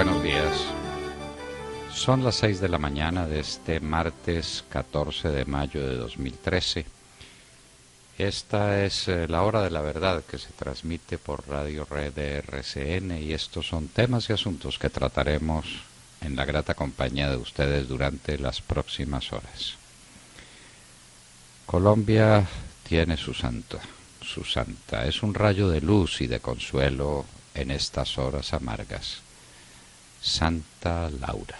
buenos días. Son las 6 de la mañana de este martes 14 de mayo de 2013. Esta es la hora de la verdad que se transmite por Radio Red de RCN y estos son temas y asuntos que trataremos en la grata compañía de ustedes durante las próximas horas. Colombia tiene su santa. Es un rayo de luz y de consuelo en estas horas amargas. Santa Laura.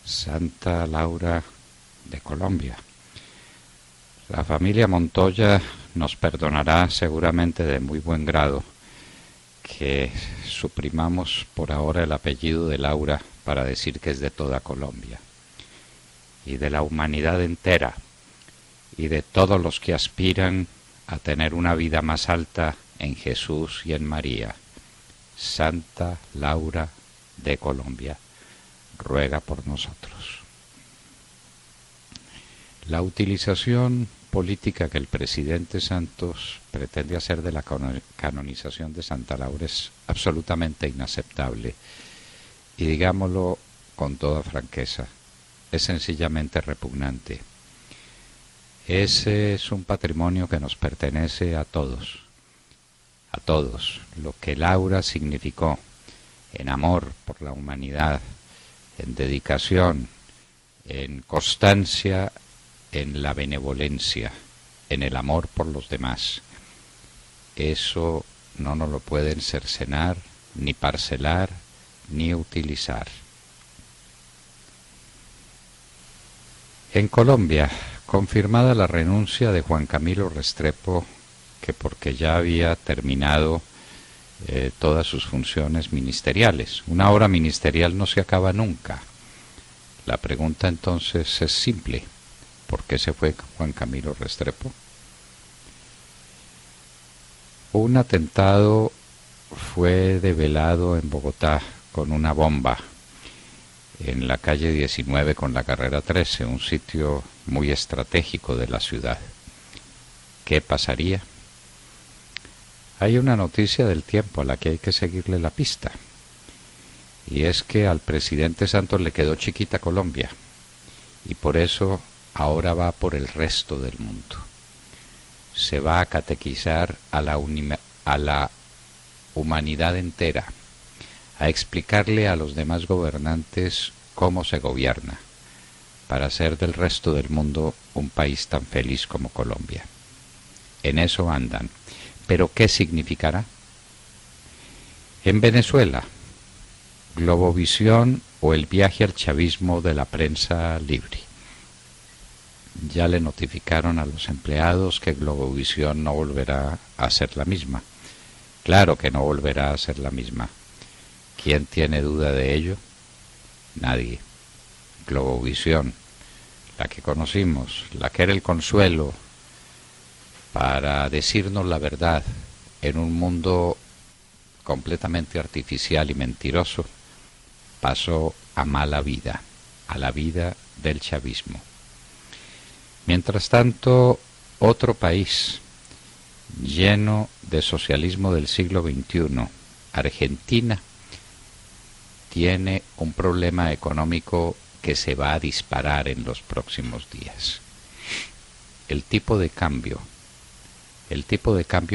Santa Laura de Colombia. La familia Montoya nos perdonará seguramente de muy buen grado que suprimamos por ahora el apellido de Laura para decir que es de toda Colombia y de la humanidad entera y de todos los que aspiran a tener una vida más alta en Jesús y en María. Santa Laura de Colombia, ruega por nosotros. La utilización política que el presidente Santos pretende hacer de la canonización de Santa Laura es absolutamente inaceptable y, digámoslo con toda franqueza, es sencillamente repugnante. Ese es un patrimonio que nos pertenece a todos, lo que Laura significó en amor por la humanidad, en dedicación, en constancia, en la benevolencia, en el amor por los demás. Eso no nos lo pueden cercenar, ni parcelar, ni utilizar. En Colombia, confirmada la renuncia de Juan Camilo Restrepo, que porque ya había terminado todas sus funciones ministeriales. Una obra ministerial no se acaba nunca. La pregunta entonces es simple. ¿Por qué se fue Juan Camilo Restrepo? Un atentado fue develado en Bogotá con una bomba en la calle 19 con la carrera 13, un sitio muy estratégico de la ciudad. ¿Qué pasaría? Hay una noticia del tiempo a la que hay que seguirle la pista, y es que al presidente Santos le quedó chiquita Colombia, y por eso ahora va por el resto del mundo. Se va a catequizar a la humanidad entera, a explicarle a los demás gobernantes cómo se gobierna, para hacer del resto del mundo un país tan feliz como Colombia. En eso andan. ¿Pero qué significará? En Venezuela, Globovisión o el viaje al chavismo de la prensa libre. Ya le notificaron a los empleados que Globovisión no volverá a ser la misma. Claro que no volverá a ser la misma. ¿Quién tiene duda de ello? Nadie. Globovisión, la que conocimos, la que era el consuelo para decirnos la verdad en un mundo completamente artificial y mentiroso, pasó a mala vida, a la vida del chavismo. Mientras tanto, otro país lleno de socialismo del siglo XXI, Argentina, tiene un problema económico que se va a disparar en los próximos días. El tipo de cambio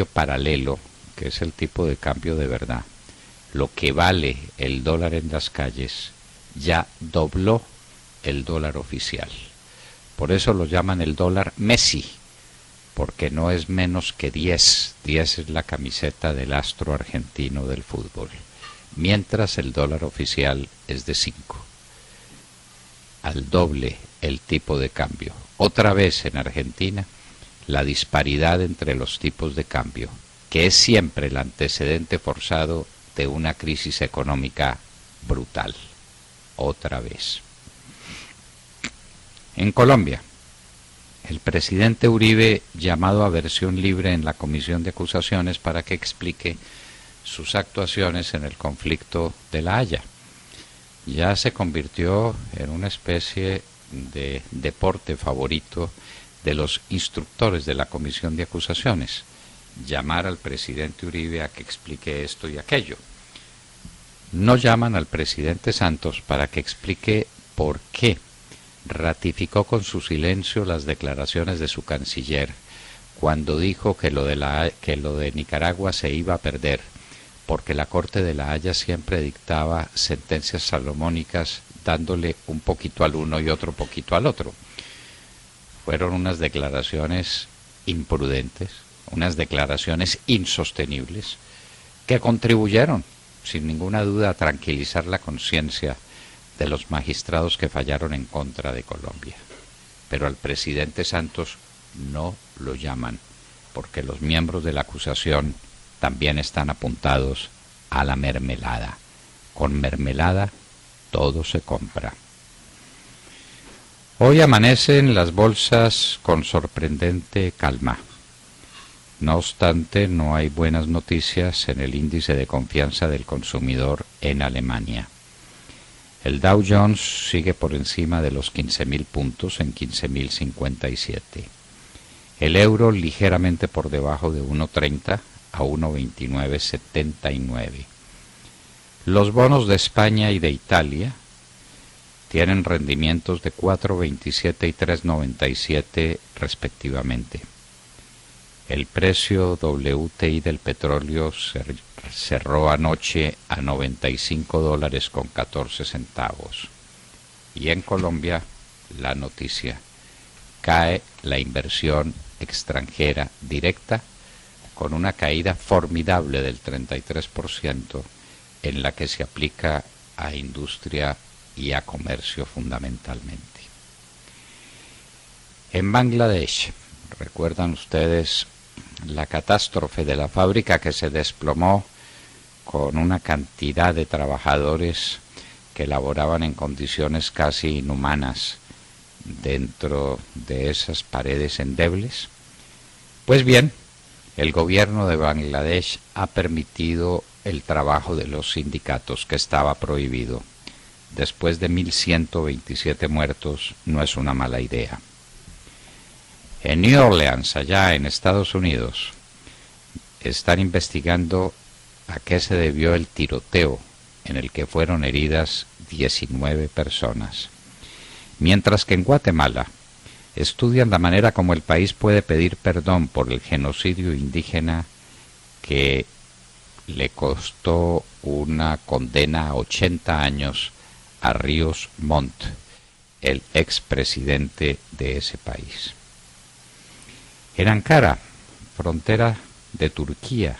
paralelo, que es el tipo de cambio de verdad, lo que vale el dólar en las calles, ya dobló el dólar oficial. Por eso lo llaman el dólar Messi, porque no es menos que 10. 10 es la camiseta del astro argentino del fútbol, mientras el dólar oficial es de 5. Al doble el tipo de cambio. Otra vez en Argentina, la disparidad entre los tipos de cambio, que es siempre el antecedente forzado de una crisis económica brutal. Otra vez. En Colombia, el presidente Uribe, llamado a versión libre en la Comisión de Acusaciones para que explique sus actuaciones en el conflicto de La Haya, ya se convirtió en una especie de deporte favorito de los instructores de la Comisión de Acusaciones, llamar al presidente Uribe a que explique esto y aquello. no llaman al presidente Santos para que explique por qué ratificó con su silencio las declaraciones de su canciller cuando dijo que lo de Nicaragua se iba a perder, porque la Corte de la Haya siempre dictaba sentencias salomónicas dándole un poquito al uno y otro poquito al otro. Fueron unas declaraciones imprudentes, unas declaraciones insostenibles, que contribuyeron, sin ninguna duda, a tranquilizar la conciencia de los magistrados que fallaron en contra de Colombia. Pero al presidente Santos no lo llaman, porque los miembros de la acusación también están apuntados a la mermelada. Con mermelada todo se compra. Hoy amanecen las bolsas con sorprendente calma. No obstante, no hay buenas noticias en el índice de confianza del consumidor en Alemania. El Dow Jones sigue por encima de los 15.000 puntos en 15.057. El euro ligeramente por debajo de 1.30 a 1.2979. Los bonos de España y de Italia tienen rendimientos de 4.27 y 3.97 respectivamente. El precio WTI del petróleo cerró anoche a $95.14. Y en Colombia, la noticia: cae la inversión extranjera directa con una caída formidable del 33% en la que se aplica a industria y a comercio fundamentalmente. En Bangladesh, ¿recuerdan ustedes la catástrofe de la fábrica que se desplomó con una cantidad de trabajadores que laboraban en condiciones casi inhumanas dentro de esas paredes endebles? Pues bien, el gobierno de Bangladesh ha permitido el trabajo de los sindicatos, que estaba prohibido. Después de 1.127 muertos, no es una mala idea. En New Orleans, allá en Estados Unidos, están investigando a qué se debió el tiroteo en el que fueron heridas 19 personas. Mientras que en Guatemala estudian la manera como el país puede pedir perdón por el genocidio indígena que le costó una condena a 80 años a Ríos Montt, el expresidente de ese país. En Ankara, frontera de Turquía,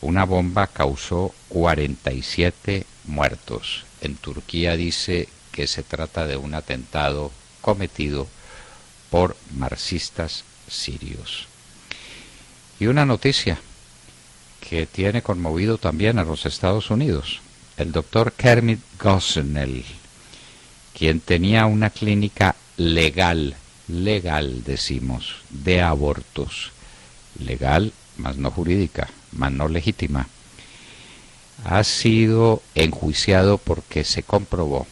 una bomba causó 47 muertos. En Turquía dice que se trata de un atentado cometido por marxistas sirios. Y una noticia que tiene conmovido también a los Estados Unidos. El doctor Kermit Gosnell, quien tenía una clínica legal decimos, de abortos, legal, más no jurídica, más no legítima, ha sido enjuiciado porque se comprobó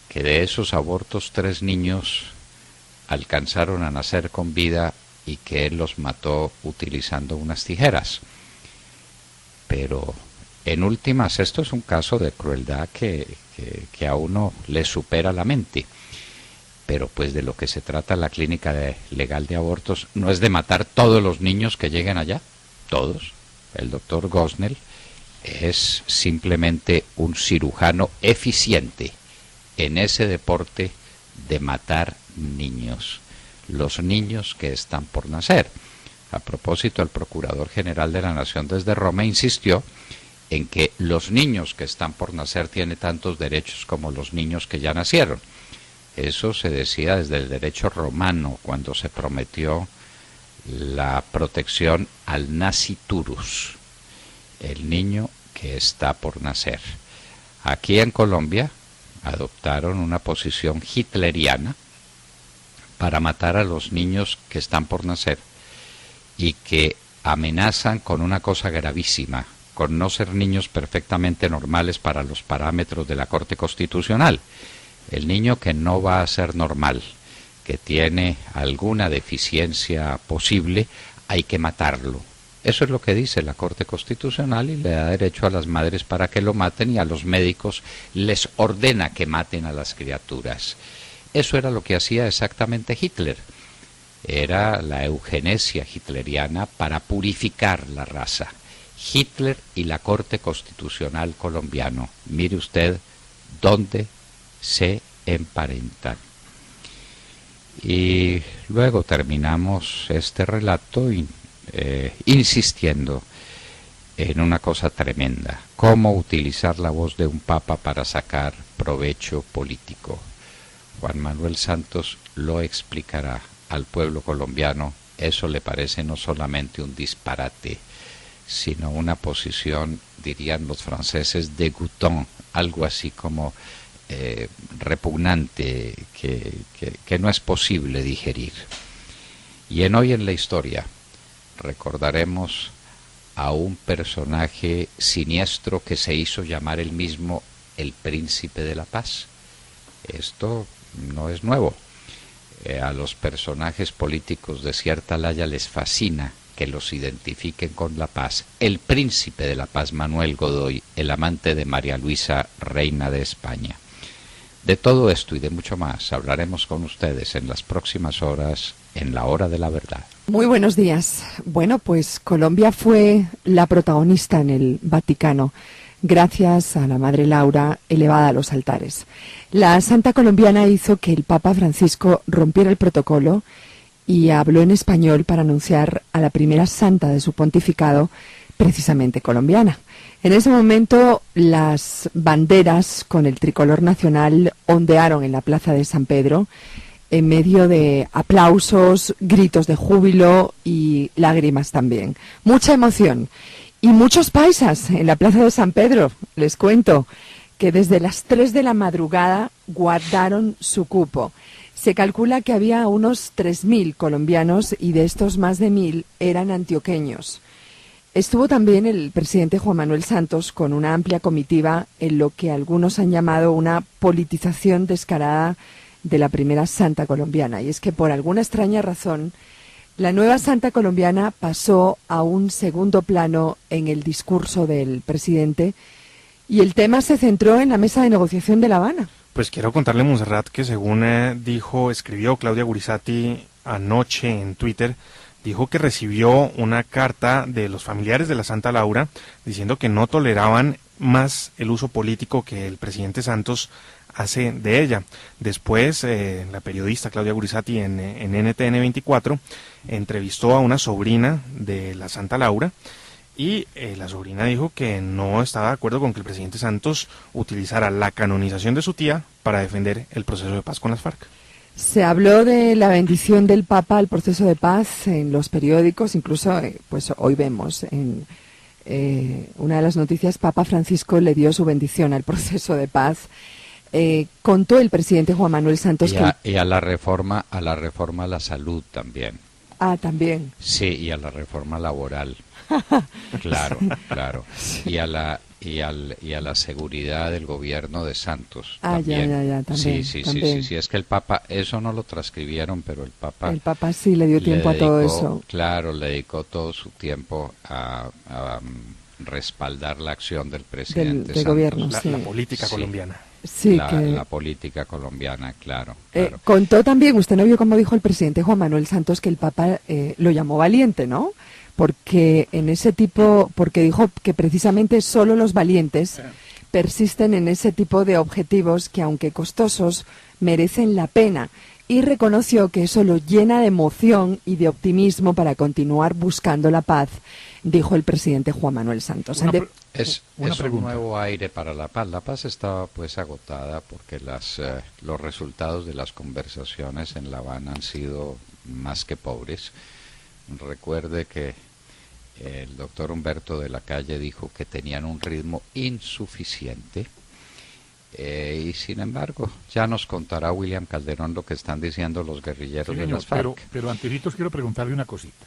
que de esos abortos 3 niños alcanzaron a nacer con vida y que él los mató utilizando unas tijeras. Pero en últimas, esto es un caso de crueldad que a uno le supera la mente. Pero pues de lo que se trata la clínica legal de abortos no es de matar todos los niños que lleguen allá, todos. El doctor Gosnell es simplemente un cirujano eficiente en ese deporte de matar niños, los niños que están por nacer. A propósito, el Procurador General de la Nación desde Roma insistió en que los niños que están por nacer tienen tantos derechos como los niños que ya nacieron. Eso se decía desde el derecho romano, cuando se prometió la protección al nasciturus, el niño que está por nacer. Aquí en Colombia adoptaron una posición hitleriana para matar a los niños que están por nacer y que amenazan con una cosa gravísima, con no ser niños perfectamente normales para los parámetros de la Corte Constitucional. El niño que no va a ser normal, que tiene alguna deficiencia posible, hay que matarlo. Eso es lo que dice la Corte Constitucional y le da derecho a las madres para que lo maten y a los médicos les ordena que maten a las criaturas. Eso era lo que hacía exactamente Hitler. Era la eugenesia hitleriana para purificar la raza. Hitler y la Corte Constitucional colombiano. Mire usted dónde se emparentan. Y luego terminamos este relato insistiendo en una cosa tremenda: cómo utilizar la voz de un papa para sacar provecho político. Juan Manuel Santos lo explicará al pueblo colombiano. Eso le parece no solamente un disparate, sino una posición, dirían los franceses, dégoûtant, algo así como repugnante, que no es posible digerir. Y Hoy en la Historia recordaremos a un personaje siniestro que se hizo llamar él mismo el Príncipe de la Paz. Esto no es nuevo. A los personajes políticos de cierta laya les fascina que los identifiquen con la paz. El Príncipe de la Paz, Manuel Godoy, el amante de María Luisa, reina de España. De todo esto y de mucho más hablaremos con ustedes en las próximas horas, en la Hora de la Verdad. Muy buenos días. Bueno, pues Colombia fue la protagonista en el Vaticano, gracias a la Madre Laura elevada a los altares. La santa colombiana hizo que el Papa Francisco rompiera el protocolo y habló en español para anunciar a la primera santa de su pontificado, precisamente colombiana. En ese momento las banderas con el tricolor nacional ondearon en la plaza de San Pedro en medio de aplausos, gritos de júbilo y lágrimas también. Mucha emoción y muchos paisas en la plaza de San Pedro. Les cuento que desde las 3 de la madrugada guardaron su cupo. Se calcula que había unos 3.000 colombianos y de estos más de 1.000 eran antioqueños. Estuvo también el presidente Juan Manuel Santos con una amplia comitiva en lo que algunos han llamado una politización descarada de la primera santa colombiana. Y es que por alguna extraña razón, la nueva santa colombiana pasó a un segundo plano en el discurso del presidente y el tema se centró en la mesa de negociación de La Habana. Pues quiero contarle, Montserrat, que según escribió Claudia Gurizati anoche en Twitter, dijo que recibió una carta de los familiares de la Santa Laura diciendo que no toleraban más el uso político que el presidente Santos hace de ella. Después, la periodista Claudia Gurizati en NTN 24 entrevistó a una sobrina de la Santa Laura y la sobrina dijo que no estaba de acuerdo con que el presidente Santos utilizara la canonización de su tía para defender el proceso de paz con las FARC. Se habló de la bendición del Papa al proceso de paz en los periódicos, incluso pues hoy vemos en una de las noticias, Papa Francisco le dio su bendición al proceso de paz. Contó el presidente Juan Manuel Santos y a la reforma a la salud también. Ah, también. Sí, y a la reforma laboral. Claro, claro. Y a la seguridad del gobierno de Santos. Ah, también. ya, también. Sí. Es que el Papa, eso no lo transcribieron, pero el Papa. El Papa sí le dio tiempo a todo eso. Claro, le dedicó todo su tiempo a respaldar la acción del presidente del gobierno, la política colombiana. Sí, la política colombiana, claro. Contó también, usted no vio cómo dijo el presidente Juan Manuel Santos que el Papa lo llamó valiente, ¿no? Porque porque dijo que precisamente solo los valientes persisten en ese tipo de objetivos que, aunque costosos, merecen la pena. Y reconoció que eso lo llena de emoción y de optimismo para continuar buscando la paz, dijo el presidente Juan Manuel Santos. Es un nuevo aire para la paz. La paz estaba pues agotada porque los resultados de las conversaciones en La Habana han sido más que pobres. Recuerde que el doctor Humberto de la Calle dijo que tenían un ritmo insuficiente. Y sin embargo, ya nos contará William Calderón lo que están diciendo los guerrilleros de las FARC. Pero antecitos quiero preguntarle una cosita.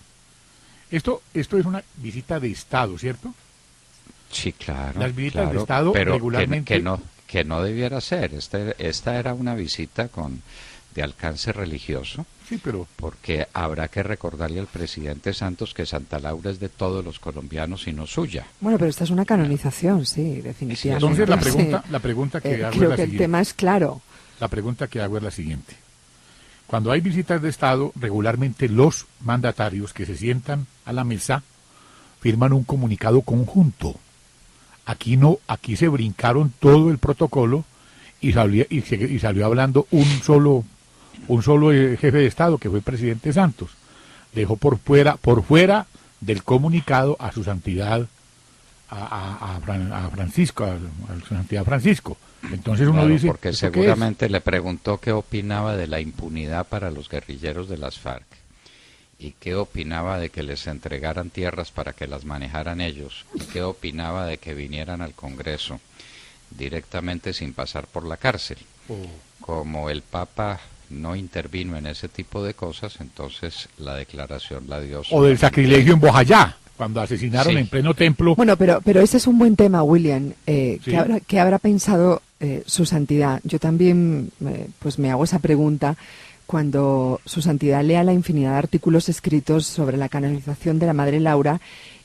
Esto es una visita de Estado, ¿cierto? Sí, claro. Las visitas de Estado pero regularmente... que no debiera ser. Esta era una visita de alcance religioso. Sí, pero porque habrá que recordarle al presidente Santos que Santa Laura es de todos los colombianos y no suya. Bueno, pero esta es una canonización, sí, definitivamente. entonces Sí. la pregunta que hago es Creo la que el siguiente. tema es claro. La pregunta que hago es la siguiente. Cuando hay visitas de Estado, regularmente los mandatarios que se sientan a la mesa firman un comunicado conjunto. Aquí no, aquí se brincaron todo el protocolo y salió hablando un solo jefe de Estado, que fue el presidente Santos. Dejó por fuera del comunicado a su santidad, a Francisco, a su santidad Francisco. Entonces uno Claro, dice, porque ¿esto qué seguramente le preguntó qué opinaba de la impunidad para los guerrilleros de las FARC y qué opinaba de que les entregaran tierras para que las manejaran ellos y qué opinaba de que vinieran al Congreso directamente sin pasar por la cárcel. Como el Papa no intervino en ese tipo de cosas, entonces la declaración la dio. o del sacrilegio en Bojayá, cuando asesinaron en pleno templo. Bueno, pero ese es un buen tema, William. Sí. ¿Qué habrá pensado su santidad? Yo también pues me hago esa pregunta cuando su santidad lea la infinidad de artículos escritos sobre la canonización de la Madre Laura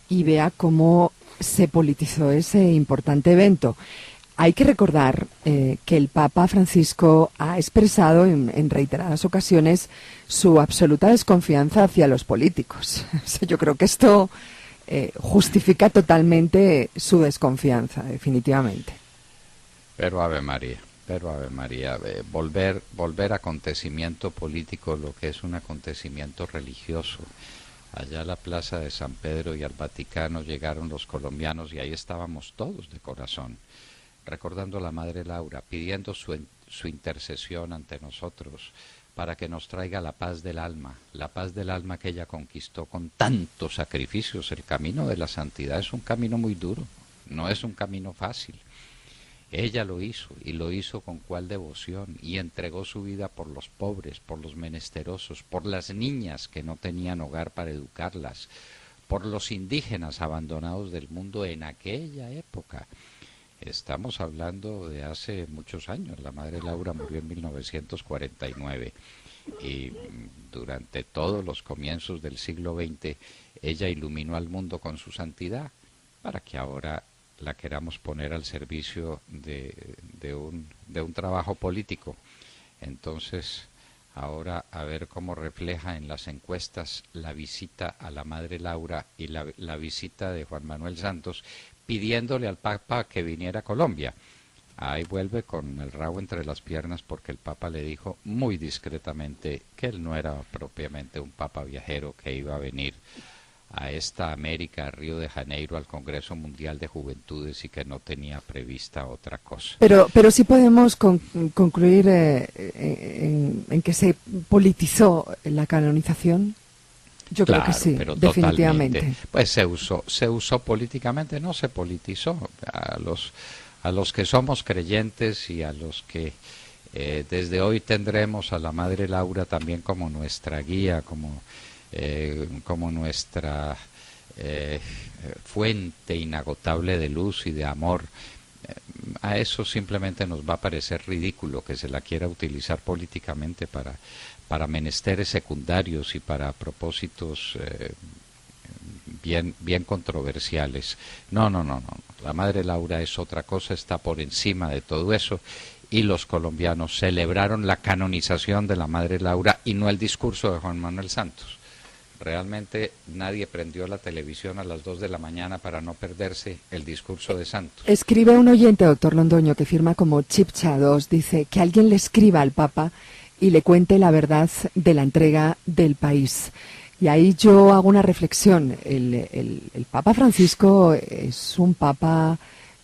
y vea cómo se politizó ese importante evento. Hay que recordar que el Papa Francisco ha expresado en reiteradas ocasiones su absoluta desconfianza hacia los políticos. Yo creo que esto justifica totalmente su desconfianza, definitivamente. Pero Ave María, volver acontecimiento político lo que es un acontecimiento religioso. Allá a la Plaza de San Pedro y al Vaticano llegaron los colombianos y ahí estábamos todos de corazón, recordando a la Madre Laura, pidiendo su intercesión ante nosotros para que nos traiga la paz del alma que ella conquistó con tantos sacrificios. El camino de la santidad es un camino muy duro, no es un camino fácil. Ella lo hizo, y lo hizo con cuál devoción, y entregó su vida por los pobres, por los menesterosos, por las niñas que no tenían hogar para educarlas, por los indígenas abandonados del mundo en aquella época. Estamos hablando de hace muchos años. La Madre Laura murió en 1949 y durante todos los comienzos del siglo XX ella iluminó al mundo con su santidad para que ahora la queramos poner al servicio de un trabajo político. Entonces, ahora a ver cómo refleja en las encuestas la visita a la Madre Laura y la visita de Juan Manuel Santos, pidiéndole al Papa que viniera a Colombia. Ahí vuelve con el rabo entre las piernas porque el Papa le dijo muy discretamente que él no era propiamente un Papa viajero que iba a venir a esta América, a Río de Janeiro, al Congreso Mundial de Juventudes y que no tenía prevista otra cosa. Pero sí podemos concluir en que se politizó la canonización. Yo Claro, creo que sí, pero definitivamente. Totalmente. Pues se usó políticamente, no se politizó. A los que somos creyentes y a los que desde hoy tendremos a la Madre Laura también como nuestra guía, como nuestra fuente inagotable de luz y de amor, a eso simplemente nos va a parecer ridículo que se la quiera utilizar políticamente para menesteres secundarios y para propósitos bien controversiales. No. La Madre Laura es otra cosa, está por encima de todo eso, y los colombianos celebraron la canonización de la Madre Laura y no el discurso de Juan Manuel Santos. Realmente nadie prendió la televisión a las 2 de la mañana para no perderse el discurso de Santos. Escribe un oyente, doctor Londoño, que firma como Chipcha2, dice que alguien le escriba al Papa y le cuente la verdad de la entrega del país. Y ahí yo hago una reflexión. El Papa Francisco es un Papa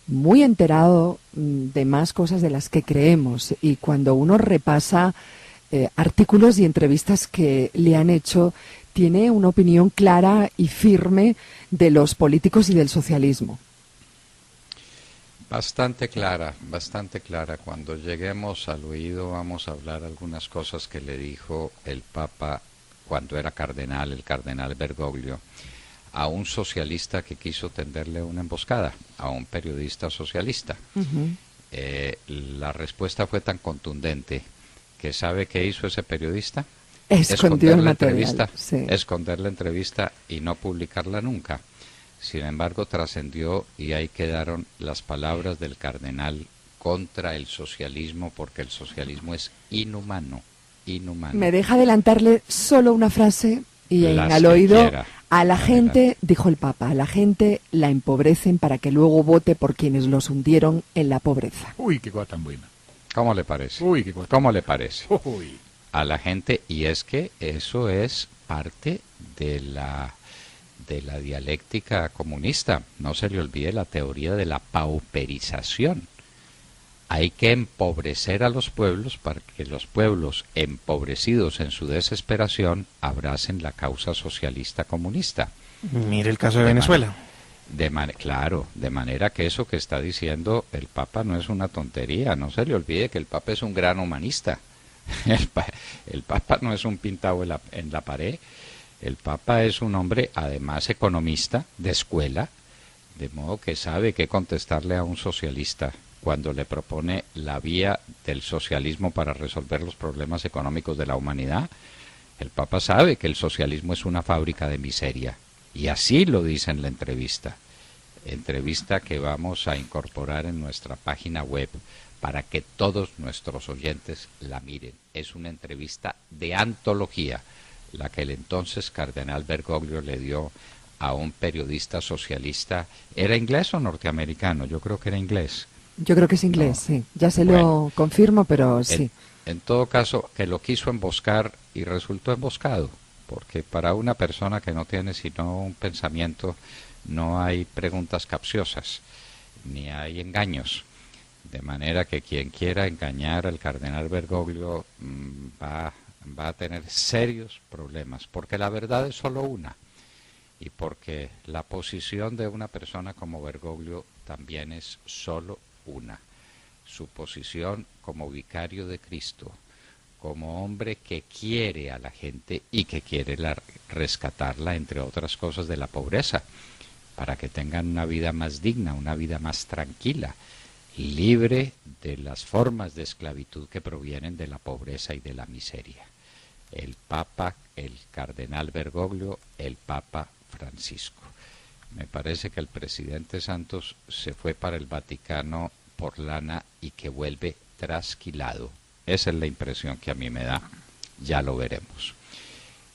muy enterado de más cosas de las que creemos, y cuando uno repasa artículos y entrevistas que le han hecho, tiene una opinión clara y firme de los políticos y del socialismo. Bastante clara. Cuando lleguemos al oído vamos a hablar algunas cosas que le dijo el Papa cuando era cardenal, el cardenal Bergoglio, a un socialista que quiso tenderle una emboscada, a un periodista socialista. La respuesta fue tan contundente que ¿sabe qué hizo ese periodista? Escondió el material, sí. Esconder la entrevista y no publicarla nunca. Sin embargo, trascendió y ahí quedaron las palabras del cardenal contra el socialismo, porque el socialismo es inhumano. Me deja adelantarle solo una frase y al oído quiera. A la gente, dijo el Papa, a la gente la empobrecen para que luego vote por quienes los hundieron en la pobreza. Uy, qué cosa tan buena. ¿Cómo le parece? Uy, qué cosa. ¿Cómo le parece? Uy. A la gente, y es que eso es parte de la dialéctica comunista. No se le olvide la teoría de la pauperización. Hay que empobrecer a los pueblos para que los pueblos empobrecidos en su desesperación abracen la causa socialista comunista. Mire el caso de Venezuela. Claro, de manera que eso que está diciendo el Papa no es una tontería. No se le olvide que el Papa es un gran humanista. El Papa no es un pintado en la pared. El Papa es un hombre, además, economista de escuela, de modo que sabe qué contestarle a un socialista cuando le propone la vía del socialismo para resolver los problemas económicos de la humanidad. El Papa sabe que el socialismo es una fábrica de miseria, y así lo dice en la entrevista que vamos a incorporar en nuestra página web para que todos nuestros oyentes la miren. Es una entrevista de antología, la que el entonces cardenal Bergoglio le dio a un periodista socialista. ¿Era inglés o norteamericano? Yo creo que era inglés. Yo creo que es inglés, no. Sí. Ya se lo confirmo, pero sí. En todo caso, que lo quiso emboscar y resultó emboscado, porque para una persona que no tiene sino un pensamiento no hay preguntas capciosas, ni hay engaños. De manera que quien quiera engañar al cardenal Bergoglio va a tener serios problemas, porque la verdad es solo una, y porque la posición de una persona como Bergoglio también es solo una. Su posición como vicario de Cristo, como hombre que quiere a la gente y que quiere rescatarla, entre otras cosas, de la pobreza, para que tengan una vida más digna, una vida más tranquila, libre de las formas de esclavitud que provienen de la pobreza y de la miseria. El Papa, el cardenal Bergoglio, el Papa Francisco. Me parece que el presidente Santos se fue para el Vaticano por lana y que vuelve trasquilado. Esa es la impresión que a mí me da. Ya lo veremos.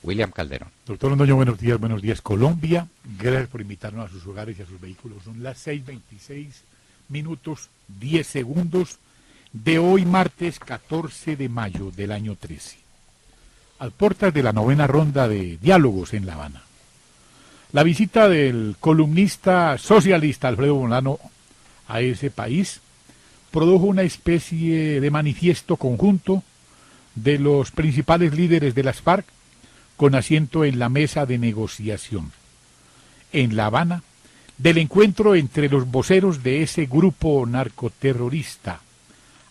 William Calderón. Doctor Londoño, buenos días Colombia. Gracias por invitarnos a sus hogares y a sus vehículos. Son las 6:26 10 segundos de hoy, martes 14 de mayo del año 13. Al portas de la 9ª ronda de diálogos en La Habana. La visita del columnista socialista Alfredo Bolano a ese país produjo una especie de manifiesto conjunto de los principales líderes de las FARC con asiento en la mesa de negociación en La Habana del encuentro entre los voceros de ese grupo narcoterrorista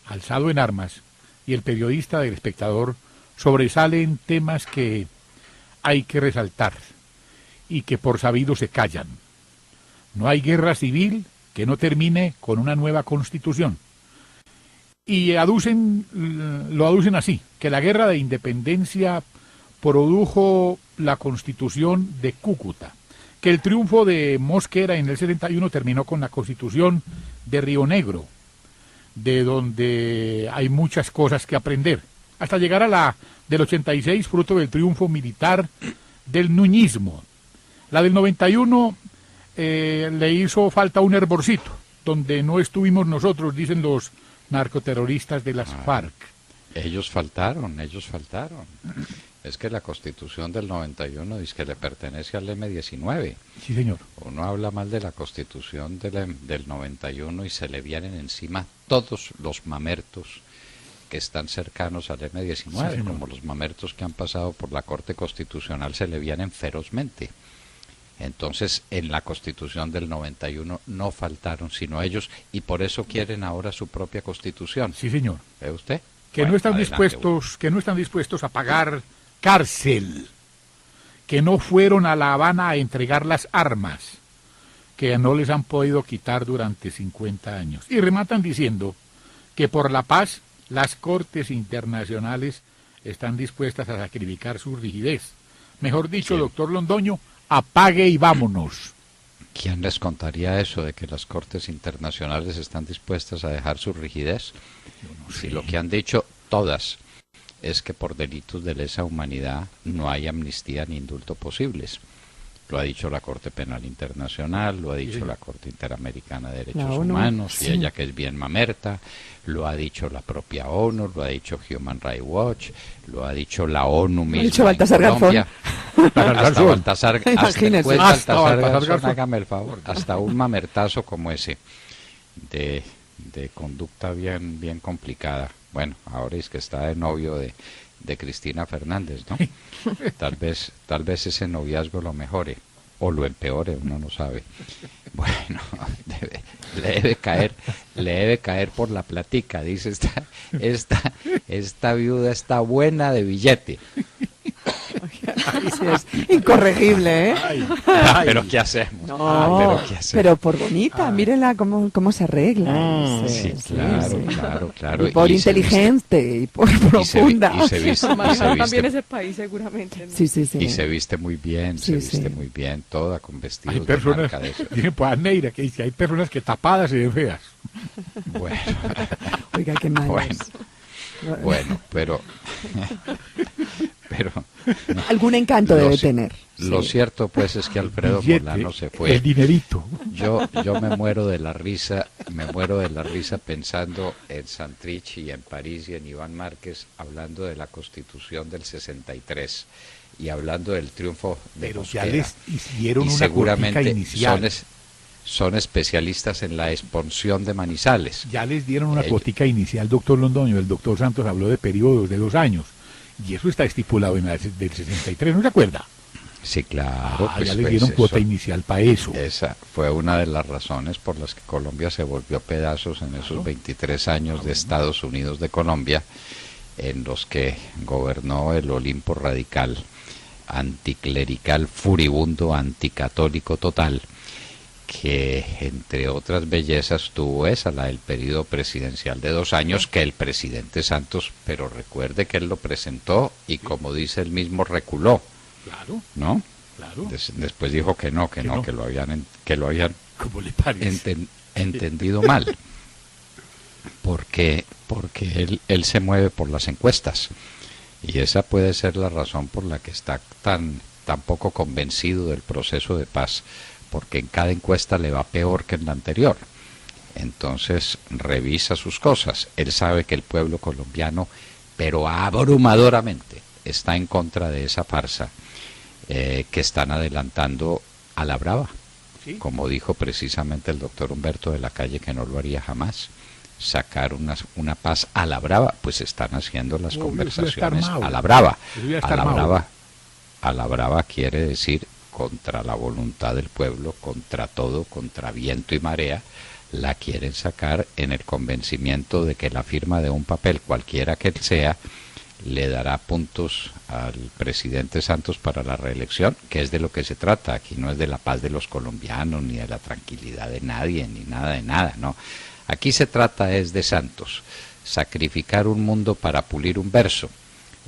alzado en armas y el periodista del Espectador sobresalen temas que hay que resaltar y que por sabido se callan. No hay guerra civil que no termine con una nueva constitución. Y lo aducen así, que la guerra de independencia produjo la constitución de Cúcuta, que el triunfo de Mosquera en el 71 terminó con la constitución de Río Negro, de donde hay muchas cosas que aprender, hasta llegar a la del 86, fruto del triunfo militar del nuñismo. La del 91 le hizo falta un hervorcito, donde no estuvimos nosotros, dicen los narcoterroristas de las FARC. Ellos faltaron. Es que la Constitución del 91 dice que le pertenece al M-19. Sí, señor. Uno habla mal de la Constitución del 91 y se le vienen encima todos los mamertos que están cercanos al M-19, sí, como los mamertos que han pasado por la Corte Constitucional se le vienen ferozmente. Entonces, en la Constitución del 91 no faltaron sino ellos, y por eso quieren ahora su propia Constitución. Sí, señor. ¿Ve usted? Que no están dispuestos a pagar cárcel, que no fueron a La Habana a entregar las armas, que no les han podido quitar durante 50 años. Y rematan diciendo que por la paz las cortes internacionales están dispuestas a sacrificar su rigidez. Mejor dicho, Sí. doctor Londoño, apague y vámonos. ¿Quién les contaría eso de que las cortes internacionales están dispuestas a dejar su rigidez? Si lo que han dicho todas es que por delitos de lesa humanidad no hay amnistía ni indulto posibles. Lo ha dicho la Corte Penal Internacional, lo ha dicho la Corte Interamericana de Derechos ONU, Humanos, sí. y ella que es bien mamerta, lo ha dicho la propia ONU, lo ha dicho Human Rights Watch, lo ha dicho la ONU misma. Lo ha dicho en Baltasar Garzón. Colombia. Hasta Garzón. Baltasar, hasta el Imagínese. juez Hasta Baltasar Baltasar Garzón, Garzón. hágame el favor, hasta un mamertazo como ese, de conducta bien complicada. Bueno, ahora es que está de novio de Cristina Fernández, ¿no? Tal vez ese noviazgo lo mejore o lo empeore, uno no sabe. Bueno, le debe caer por la platica, dice esta viuda está buena de billete. Ay, sí, es incorregible, ¿eh? Pero ¿qué hacemos? No, Pero ¿qué hacemos? pero por bonita, mírela cómo se arregla. Sí, claro. Y por Y se inteligente y por y profunda. se viste, También ese país seguramente, ¿no? Sí. y se viste muy bien, Sí, se viste sí. muy bien, toda con Hay vestidos de personas, marca de eso. dije pues Neira, que dice, hay personas que tapadas se ven feas. Bueno, Oiga, qué mal. bueno, pero Algún encanto Lo debe ci- tener. lo Sí. cierto pues es que Alfredo Billete, Molano se el fue. dinerito. Yo me muero de la risa pensando en Santrich y en París y en Iván Márquez hablando de la Constitución del 63 y hablando del triunfo de Pero ya Mosquera. les hicieron Y una seguramente cortica inicial. son especialistas en la expansión de Manizales. Ya les dieron una Ellos- cuotica inicial, doctor Londoño. El doctor Santos habló de periodos de 2 años. Y eso está estipulado en la del 63, ¿no se acuerda? Sí, claro. Ya les dieron cuota inicial para eso. Esa fue una de las razones por las que Colombia se volvió pedazos en esos 23 años de Estados Unidos de Colombia, en los que gobernó el Olimpo radical, anticlerical, furibundo, anticatólico total, que entre otras bellezas tuvo esa, la del periodo presidencial de 2 años, que el presidente Santos, pero recuerde que él lo presentó y como dice él mismo reculó, Claro, ¿no? claro. Después dijo que no, que lo habían ¿Cómo le parece? entendido mal, porque él se mueve por las encuestas y esa puede ser la razón por la que está tan poco convencido del proceso de paz, porque en cada encuesta le va peor que en la anterior. Entonces revisa sus cosas. Él sabe que el pueblo colombiano, pero abrumadoramente, está en contra de esa farsa que están adelantando a la brava. Sí. Como dijo precisamente el doctor Humberto de la Calle, que no lo haría jamás, sacar una paz a la brava, pues están haciendo las Obvio, eso ya está conversaciones armado. a la brava. Eso ya está A la armado. brava, a la brava quiere decir contra la voluntad del pueblo, contra todo, contra viento y marea, la quieren sacar en el convencimiento de que la firma de un papel, cualquiera que sea, le dará puntos al presidente Santos para la reelección, que es de lo que se trata. Aquí no es de la paz de los colombianos, ni de la tranquilidad de nadie, ni nada de nada, no. Aquí se trata es de Santos, sacrificar un mundo para pulir un verso.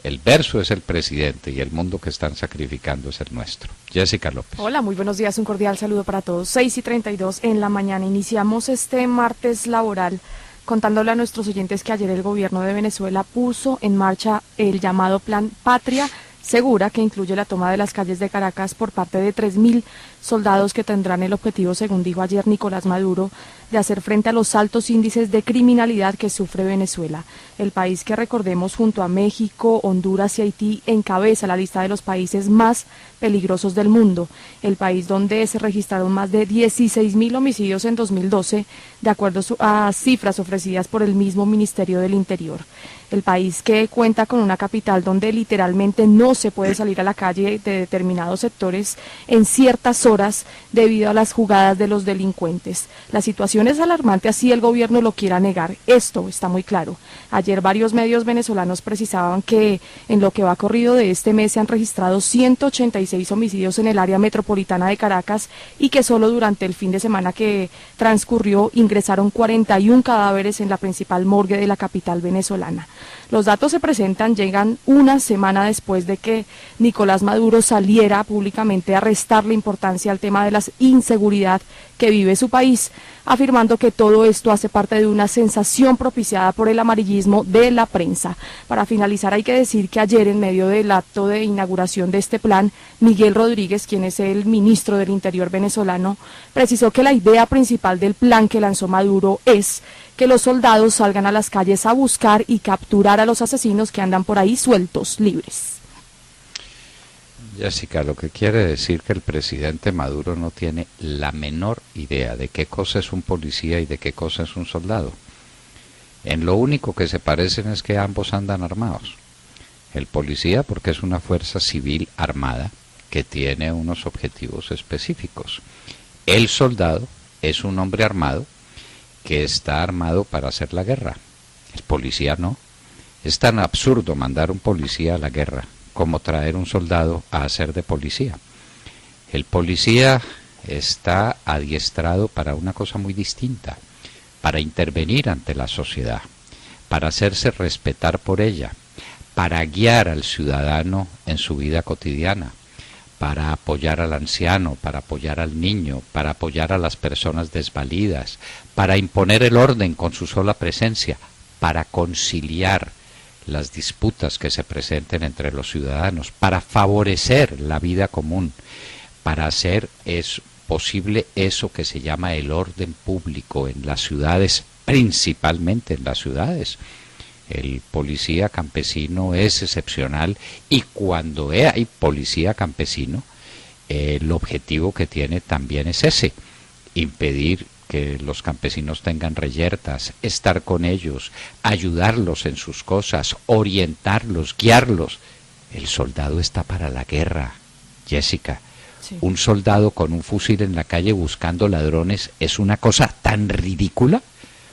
El verso es el presidente y el mundo que están sacrificando es el nuestro. Jessica López. Hola, muy buenos días, un cordial saludo para todos. 6:32 en la mañana. Iniciamos este martes laboral contándole a nuestros oyentes que ayer el gobierno de Venezuela puso en marcha el llamado Plan Patria Segura, que incluye la toma de las calles de Caracas por parte de 3.000 soldados que tendrán el objetivo, según dijo ayer Nicolás Maduro, de hacer frente a los altos índices de criminalidad que sufre Venezuela. El país que, recordemos, junto a México, Honduras y Haití, encabeza la lista de los países más peligrosos del mundo. El país donde se registraron más de 16.000 homicidios en 2012, de acuerdo a cifras ofrecidas por el mismo Ministerio del Interior. El país que cuenta con una capital donde literalmente no se puede salir a la calle de determinados sectores en ciertas horas debido a las jugadas de los delincuentes. La situación es alarmante, así el gobierno lo quiera negar. Esto está muy claro. Ayer varios medios venezolanos precisaban que en lo que va corrido de este mes se han registrado 186 homicidios en el área metropolitana de Caracas y que solo durante el fin de semana que transcurrió ingresaron 41 cadáveres en la principal morgue de la capital venezolana. Los datos se presentan, llegan una semana después de que Nicolás Maduro saliera públicamente a restarle importancia al tema de la inseguridad que vive su país, afirmando que todo esto hace parte de una sensación propiciada por el amarillismo de la prensa. Para finalizar, hay que decir que ayer, en medio del acto de inauguración de este plan, Miguel Rodríguez, quien es el ministro del Interior venezolano, precisó que la idea principal del plan que lanzó Maduro es que los soldados salgan a las calles a buscar y capturar a los asesinos que andan por ahí sueltos, libres. Jessica, lo que quiere decir que el presidente Maduro no tiene la menor idea de qué cosa es un policía y de qué cosa es un soldado. En lo único que se parecen es que ambos andan armados. El policía porque es una fuerza civil armada que tiene unos objetivos específicos. El soldado es un hombre armado que está armado para hacer la guerra. El policía no. Es tan absurdo mandar un policía a la guerra como traer un soldado a hacer de policía. El policía está adiestrado para una cosa muy distinta, para intervenir ante la sociedad, para hacerse respetar por ella, para guiar al ciudadano en su vida cotidiana, para apoyar al anciano, para apoyar al niño, para apoyar a las personas desvalidas, para imponer el orden con su sola presencia, para conciliar las disputas que se presenten entre los ciudadanos, para favorecer la vida común, para hacer posible eso que se llama el orden público en las ciudades, principalmente en las ciudades. El policía campesino es excepcional y cuando hay policía campesino, el objetivo que tiene también es ese, impedir que los campesinos tengan reyertas, estar con ellos, ayudarlos en sus cosas, orientarlos, guiarlos. El soldado está para la guerra, Jessica. Sí. Un soldado con un fusil en la calle buscando ladrones es una cosa tan ridícula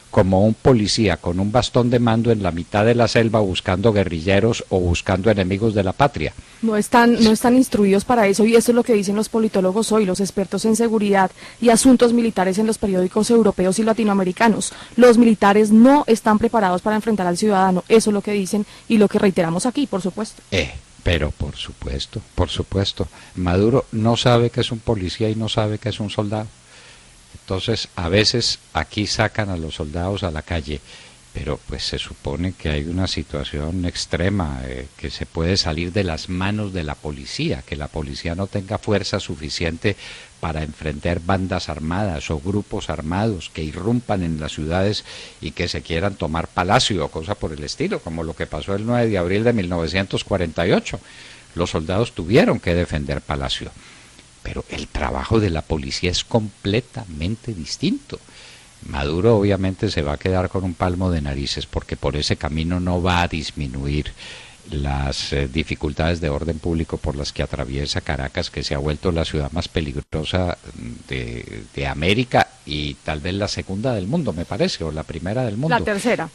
como un policía con un bastón de mando en la mitad de la selva buscando guerrilleros o buscando enemigos de la patria. No están instruidos para eso, y eso es lo que dicen los politólogos hoy, los expertos en seguridad y asuntos militares en los periódicos europeos y latinoamericanos. Los militares no están preparados para enfrentar al ciudadano, eso es lo que dicen y lo que reiteramos aquí, por supuesto. Pero por supuesto, Maduro no sabe que es un policía y no sabe que es un soldado. Entonces, a veces aquí sacan a los soldados a la calle, pero pues se supone que hay una situación extrema que se puede salir de las manos de la policía, que la policía no tenga fuerza suficiente para enfrentar bandas armadas o grupos armados que irrumpan en las ciudades y que se quieran tomar Palacio o cosa por el estilo, como lo que pasó el 9 de abril de 1948. Los soldados tuvieron que defender Palacio. Pero el trabajo de la policía es completamente distinto. Maduro obviamente se va a quedar con un palmo de narices porque por ese camino no va a disminuir las dificultades de orden público por las que atraviesa Caracas, que se ha vuelto la ciudad más peligrosa de América y tal vez la segunda del mundo, me parece, o la primera del mundo. La tercera.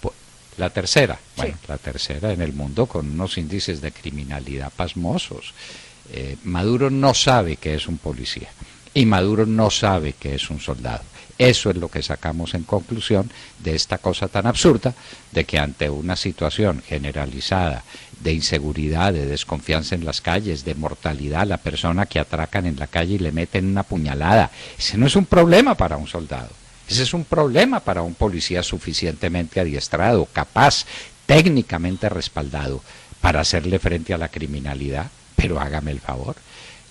La tercera, bueno, sí. La tercera en el mundo con unos índices de criminalidad pasmosos. Maduro no sabe que es un policía y Maduro no sabe que es un soldado. Eso es lo que sacamos en conclusión de esta cosa tan absurda de que ante una situación generalizada de inseguridad, de desconfianza en las calles, de mortalidad, la persona que atracan en la calle y le meten una puñalada, ese no es un problema para un soldado. Ese es un problema para un policía suficientemente adiestrado, capaz, técnicamente respaldado para hacerle frente a la criminalidad. Pero hágame el favor,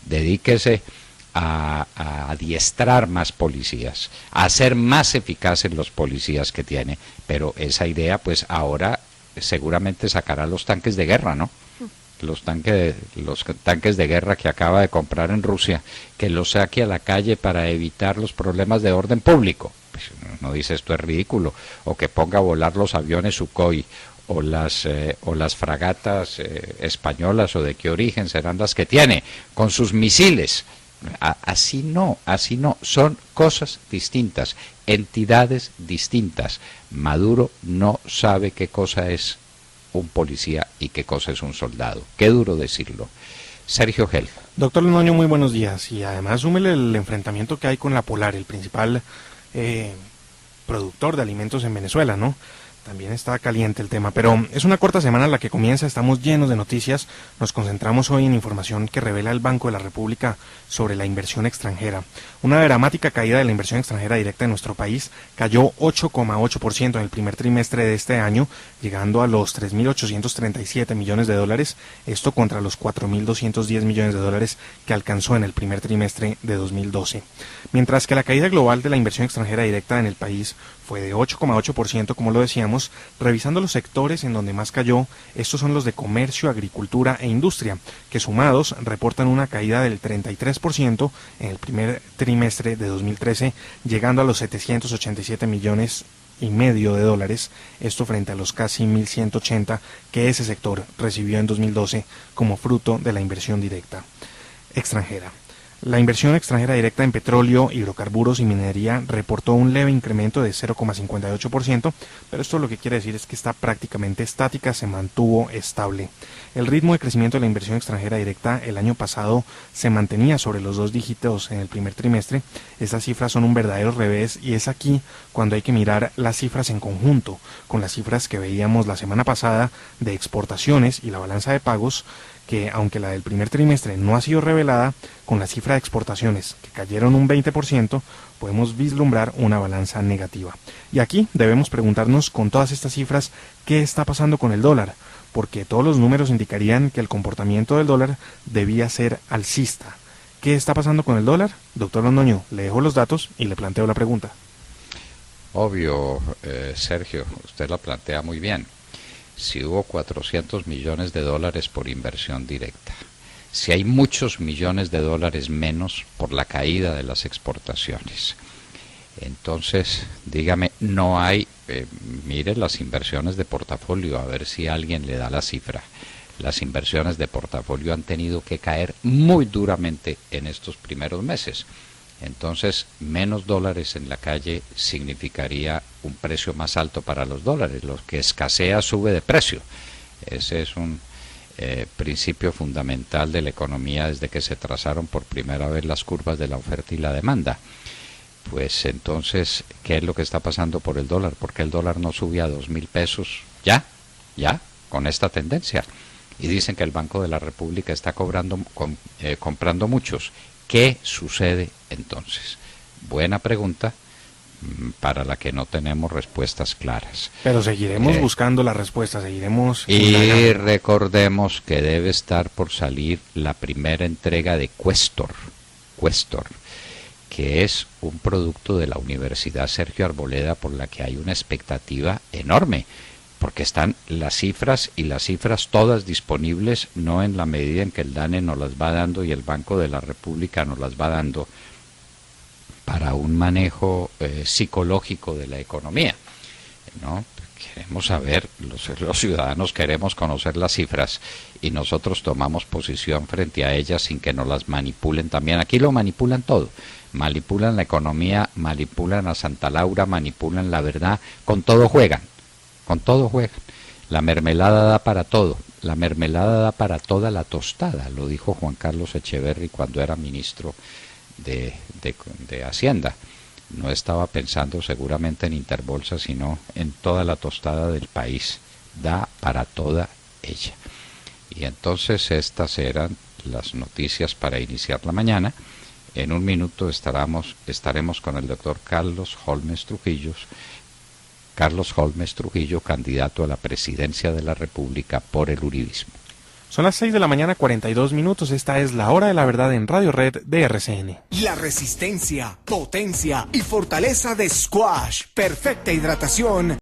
dedíquese a adiestrar más policías, a hacer más eficaces los policías que tiene, pero esa idea pues ahora seguramente sacará los tanques de guerra, ¿no? Los tanques de guerra que acaba de comprar en Rusia, que los saque a la calle para evitar los problemas de orden público. Pues no dice esto es ridículo, o que ponga a volar los aviones Sukhoi, o las fragatas españolas o de qué origen serán las que tiene, con sus misiles. Así no, son cosas distintas, entidades distintas. Maduro no sabe qué cosa es un policía y qué cosa es un soldado. Qué duro decirlo. Sergio Gel. Doctor Londoño, muy buenos días. Y además súmele el enfrentamiento que hay con la Polar, el principal productor de alimentos en Venezuela, ¿no? También está caliente el tema, pero es una corta semana la que comienza, estamos llenos de noticias. Nos concentramos hoy en información que revela el Banco de la República sobre la inversión extranjera. Una dramática caída de la inversión extranjera directa en nuestro país, cayó 8,8% en el primer trimestre de este año, llegando a los 3.837 millones de dólares, esto contra los 4.210 millones de dólares que alcanzó en el primer trimestre de 2012. Mientras que la caída global de la inversión extranjera directa en el país fue de 8,8%, como lo decíamos, revisando los sectores en donde más cayó, estos son los de comercio, agricultura e industria, que sumados reportan una caída del 33% en el primer trimestre de 2013, llegando a los 787 millones y medio de dólares, esto frente a los casi 1.180 que ese sector recibió en 2012 como fruto de la inversión directa extranjera. La inversión extranjera directa en petróleo, hidrocarburos y minería reportó un leve incremento de 0,58%, pero esto lo que quiere decir es que está prácticamente estática, se mantuvo estable. El ritmo de crecimiento de la inversión extranjera directa el año pasado se mantenía sobre los 2 dígitos en el primer trimestre. Estas cifras son un verdadero revés y es aquí cuando hay que mirar las cifras en conjunto, con las cifras que veíamos la semana pasada de exportaciones y la balanza de pagos, que aunque la del primer trimestre no ha sido revelada, con la cifra de exportaciones que cayeron un 20%, podemos vislumbrar una balanza negativa. Y aquí debemos preguntarnos con todas estas cifras, ¿qué está pasando con el dólar? Porque todos los números indicarían que el comportamiento del dólar debía ser alcista. ¿Qué está pasando con el dólar? Doctor Londoño, le dejo los datos y le planteo la pregunta. Obvio, Sergio, usted la plantea muy bien. Si hubo 400 millones de dólares por inversión directa, si hay muchos millones de dólares menos por la caída de las exportaciones, entonces, dígame, no hay, mire las inversiones de portafolio, a ver si alguien le da la cifra. Las inversiones de portafolio han tenido que caer muy duramente en estos primeros meses. Entonces, menos dólares en la calle significaría un precio más alto para los dólares. Lo que escasea sube de precio. Ese es un principio fundamental de la economía desde que se trazaron por primera vez las curvas de la oferta y la demanda. Pues entonces, ¿qué es lo que está pasando por el dólar? ¿Por qué el dólar no sube a 2.000 pesos? Ya, con esta tendencia. Y dicen que el Banco de la República está comprando muchos. ¿Qué sucede entonces? Buena pregunta para la que no tenemos respuestas claras. Pero seguiremos buscando la respuesta, seguiremos... Y recordemos que debe estar por salir la primera entrega de Questor, que es un producto de la Universidad Sergio Arboleda por la que hay una expectativa enorme, porque están las cifras todas disponibles, no en la medida en que el DANE nos las va dando y el Banco de la República nos las va dando para un manejo psicológico de la economía, ¿no? Queremos saber, los ciudadanos queremos conocer las cifras y nosotros tomamos posición frente a ellas sin que nos las manipulen también. Aquí lo manipulan todo, manipulan la economía, manipulan a Santa Laura, manipulan la verdad, con todo juegan. La mermelada da para todo, la mermelada da para toda la tostada, lo dijo Juan Carlos Echeverri cuando era ministro de Hacienda. No estaba pensando seguramente en Interbolsa, sino en toda la tostada del país, da para toda ella. Y entonces estas eran las noticias para iniciar la mañana. En un minuto estaremos con el doctor Carlos Holmes Trujillo, candidato a la presidencia de la República por el uribismo. Son las 6 de la mañana, 42 minutos. Esta es la hora de la verdad en Radio Red de RCN. La resistencia, potencia y fortaleza de Squash. Perfecta hidratación.